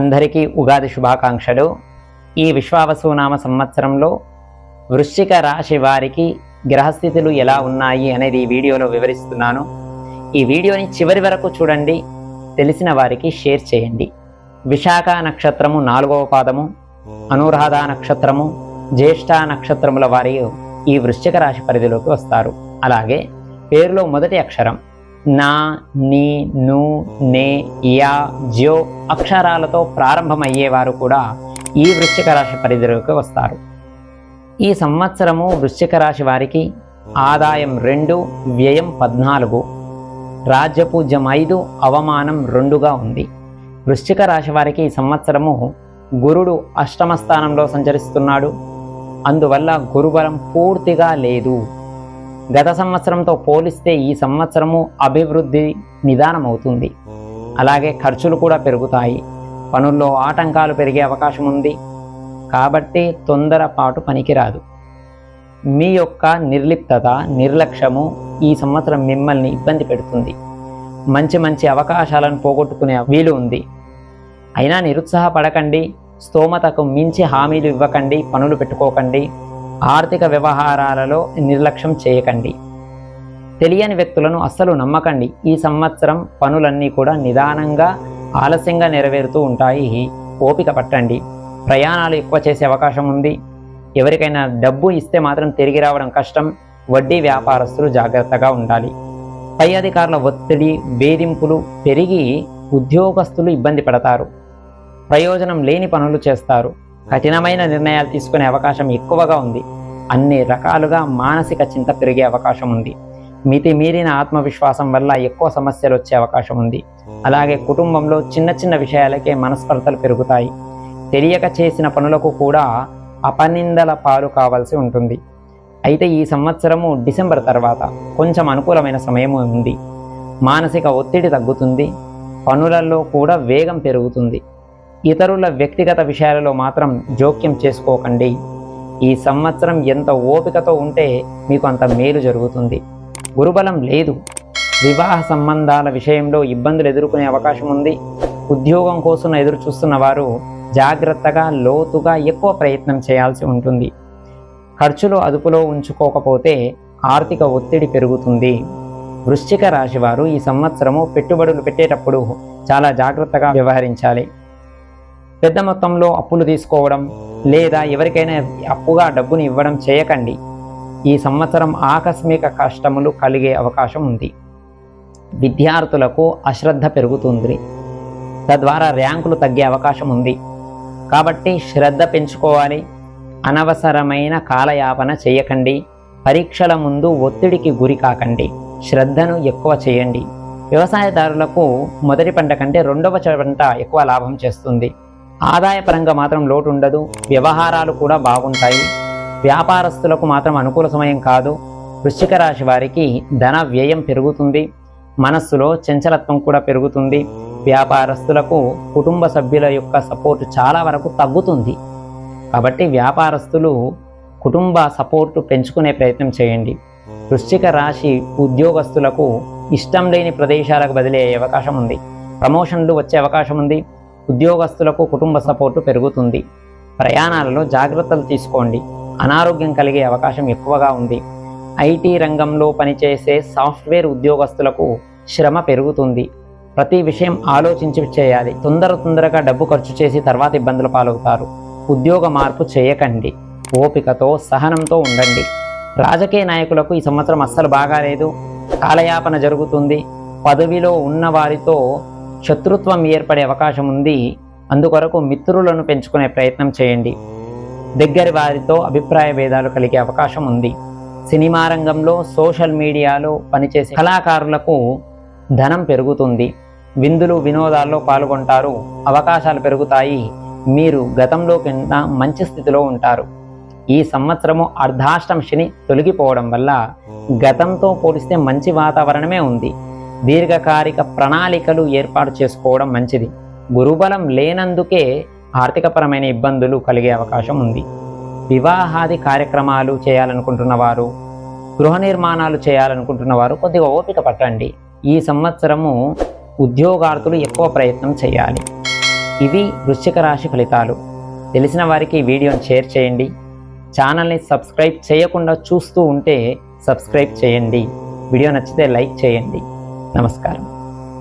అందరికీ ఉగాది శుభాకాంక్షలు. ఈ విశ్వావసునామ సంవత్సరంలో వృశ్చిక రాశి వారికి గ్రహస్థితులు ఎలా ఉన్నాయి అనేది ఈ వీడియోలో వివరిస్తున్నాను. ఈ వీడియోని చివరి వరకు చూడండి, తెలిసిన వారికి షేర్ చేయండి. విశాఖ నక్షత్రము 4వ పాదము, అనురాధ నక్షత్రము, జ్యేష్ఠ నక్షత్రముల వారి ఈ వృశ్చిక రాశి పరిధిలోకి వస్తారు. అలాగే పేరులో మొదటి అక్షరం నా, నీ, ను, నే, యా, జ్యో అక్షరాలతో ప్రారంభమయ్యేవారు కూడా ఈ వృశ్చిక రాశి పరిధిలోకి వస్తారు. ఈ సంవత్సరము వృశ్చిక రాశి వారికి ఆదాయం 2, వ్యయం 14, రాజ్యపూజ్యం 5, అవమానం 2గా ఉంది. వృశ్చిక రాశి వారికి ఈ సంవత్సరము గురుడు అష్టమ స్థానంలో సంచరిస్తున్నాడు. అందువల్ల గురుబలం పూర్తిగా లేదు. గత సంవత్సరంతో పోలిస్తే ఈ సంవత్సరము అభివృద్ధి నిదానమవుతుంది. అలాగే ఖర్చులు కూడా పెరుగుతాయి. పనుల్లో ఆటంకాలు పెరిగే అవకాశం ఉంది. కాబట్టి తొందరపాటు పనికిరాదు. మీ యొక్క నిర్లిప్తత, నిర్లక్ష్యము ఈ సంవత్సరం మిమ్మల్ని ఇబ్బంది పెడుతుంది. మంచి అవకాశాలను పోగొట్టుకునే వీలు ఉంది. అయినా నిరుత్సాహపడకండి. స్తోమతకు మించి హామీలు ఇవ్వకండి. పనులు పెట్టుకోకండి. ఆర్థిక వ్యవహారాలలో నిర్లక్ష్యం చేయకండి. తెలియని వ్యక్తులను అస్సలు నమ్మకండి. ఈ సంవత్సరం పనులన్నీ కూడా నిదానంగా, ఆలస్యంగా నెరవేరుతూ ఉంటాయి. ఓపిక పట్టండి. ప్రయాణాలు ఎక్కువ చేసే అవకాశం ఉంది. ఎవరికైనా డబ్బు ఇస్తే మాత్రం తిరిగి రావడం కష్టం. వడ్డీ వ్యాపారస్తులు జాగ్రత్తగా ఉండాలి. పై అధికారుల ఒత్తిడి, వేధింపులు పెరిగి ఉద్యోగస్తులు ఇబ్బంది పడతారు. ప్రయోజనం లేని పనులు చేస్తారు. కఠినమైన నిర్ణయాలు తీసుకునే అవకాశం ఎక్కువగా ఉంది. అన్ని రకాలుగా మానసిక చింత పెరిగే అవకాశం ఉంది. మితిమీరిన ఆత్మవిశ్వాసం వల్ల ఎక్కువ సమస్యలు వచ్చే అవకాశం ఉంది. అలాగే కుటుంబంలో చిన్న విషయాలకే మనస్పర్ధలు పెరుగుతాయి. తెలియక చేసిన పనులకు కూడా అపనిందల పాలు కావాల్సి ఉంటుంది. అయితే ఈ సంవత్సరము డిసెంబర్ తర్వాత కొంచెం అనుకూలమైన సమయం ఉంది. మానసిక ఒత్తిడి తగ్గుతుంది. పనులలో కూడా వేగం పెరుగుతుంది. ఇతరుల వ్యక్తిగత విషయాలలో మాత్రం జోక్యం చేసుకోకండి. ఈ సంవత్సరం ఎంత ఓపికతో ఉంటే మీకు అంత మేలు జరుగుతుంది. గురుబలం లేదు. వివాహ సంబంధాల విషయంలో ఇబ్బందులు ఎదుర్కొనే అవకాశం ఉంది. ఉద్యోగం కోసం ఎదురు చూస్తున్న వారు జాగ్రత్తగా, లోతుగా ఎక్కువ ప్రయత్నం చేయాల్సి ఉంటుంది. ఖర్చులు అదుపులో ఉంచుకోకపోతే ఆర్థిక ఒత్తిడి పెరుగుతుంది. వృశ్చిక రాశి వారు ఈ సంవత్సరము పెట్టుబడులు పెట్టేటప్పుడు చాలా జాగ్రత్తగా వ్యవహరించాలి. పెద్ద మొత్తంలో అప్పులు తీసుకోవడం లేదా ఎవరికైనా అప్పుగా డబ్బుని ఇవ్వడం చేయకండి. ఈ సంవత్సరం ఆకస్మిక కష్టములు కలిగే అవకాశం ఉంది. విద్యార్థులకు అశ్రద్ధ పెరుగుతుంది. తద్వారా ర్యాంకులు తగ్గే అవకాశం ఉంది. కాబట్టి శ్రద్ధ పెంచుకోవాలి. అనవసరమైన కాలయాపన చేయకండి. పరీక్షల ముందు ఒత్తిడికి గురి కాకండి. శ్రద్ధను ఎక్కువ చేయండి. వ్యవసాయదారులకు మొదటి పంట కంటే 2వ పంట ఎక్కువ లాభం చేస్తుంది. ఆదాయపరంగా మాత్రం లోటు ఉండదు. వ్యవహారాలు కూడా బాగుంటాయి. వ్యాపారస్తులకు మాత్రం అనుకూల సమయం కాదు. వృశ్చిక రాశి వారికి ధన వ్యయం పెరుగుతుంది. మనస్సులో చంచలత్వం కూడా పెరుగుతుంది. వ్యాపారస్తులకు కుటుంబ సభ్యుల యొక్క సపోర్టు చాలా వరకు తగ్గుతుంది. కాబట్టి వ్యాపారస్తులు కుటుంబ సపోర్టు పెంచుకునే ప్రయత్నం చేయండి. వృశ్చిక రాశి ఉద్యోగస్తులకు ఇష్టం లేని ప్రదేశాలకు బదిలీ అయ్యే అవకాశం ఉంది. ప్రమోషన్లు వచ్చే అవకాశం ఉంది. ఉద్యోగస్తులకు కుటుంబ సపోర్టు పెరుగుతుంది. ప్రయాణాలలో జాగ్రత్తలు తీసుకోండి. అనారోగ్యం కలిగే అవకాశం ఎక్కువగా ఉంది. ఐటీ రంగంలో పనిచేసే సాఫ్ట్వేర్ ఉద్యోగస్తులకు శ్రమ పెరుగుతుంది. ప్రతి విషయం ఆలోచించి చేయాలి. తొందరగా డబ్బు ఖర్చు చేసి తర్వాత ఇబ్బందుల పాలవుతారు. ఉద్యోగ మార్పు చేయకండి. ఓపికతో, సహనంతో ఉండండి. రాజకీయ నాయకులకు ఈ సంవత్సరం అస్సలు బాగాలేదు. కాలయాపన జరుగుతుంది. పదవిలో ఉన్న వారితో శత్రుత్వం ఏర్పడే అవకాశం ఉంది. అందుకొరకు మిత్రులను పెంచుకునే ప్రయత్నం చేయండి. దగ్గరి వారితో అభిప్రాయ భేదాలు కలిగే అవకాశం ఉంది. సినిమా రంగంలో, సోషల్ మీడియాలో పనిచేసే కళాకారులకు ధనం పెరుగుతుంది. విందులు, వినోదాల్లో పాల్గొంటారు. అవకాశాలు పెరుగుతాయి. మీరు గతంలో కన్నా మంచి స్థితిలో ఉంటారు. ఈ సంవత్సరము అర్ధాష్టమ శని తొలగిపోవడం వల్ల గతంతో పోలిస్తే మంచి వాతావరణమే ఉంది. దీర్ఘకాలిక ప్రణాళికలు ఏర్పాటు చేసుకోవడం మంచిది. గురుబలం లేనందుకే ఆర్థికపరమైన ఇబ్బందులు కలిగే అవకాశం ఉంది. వివాహాది కార్యక్రమాలు చేయాలనుకుంటున్న వారు, గృహ నిర్మాణాలు చేయాలనుకుంటున్న వారు కొద్దిగా ఓపిక పట్టండి. ఈ సంవత్సరము ఉద్యోగార్థులు ఎక్కువ ప్రయత్నం చేయాలి. ఈ ఇవి వృశ్చిక రాశి ఫలితాలు. తెలిసిన వారికి ఈ వీడియోని షేర్ చేయండి. ఛానల్ని సబ్స్క్రైబ్ చేయకుండా చూస్తూ ఉంటే సబ్స్క్రైబ్ చేయండి. వీడియో నచ్చితే లైక్ చేయండి. నమస్కారం.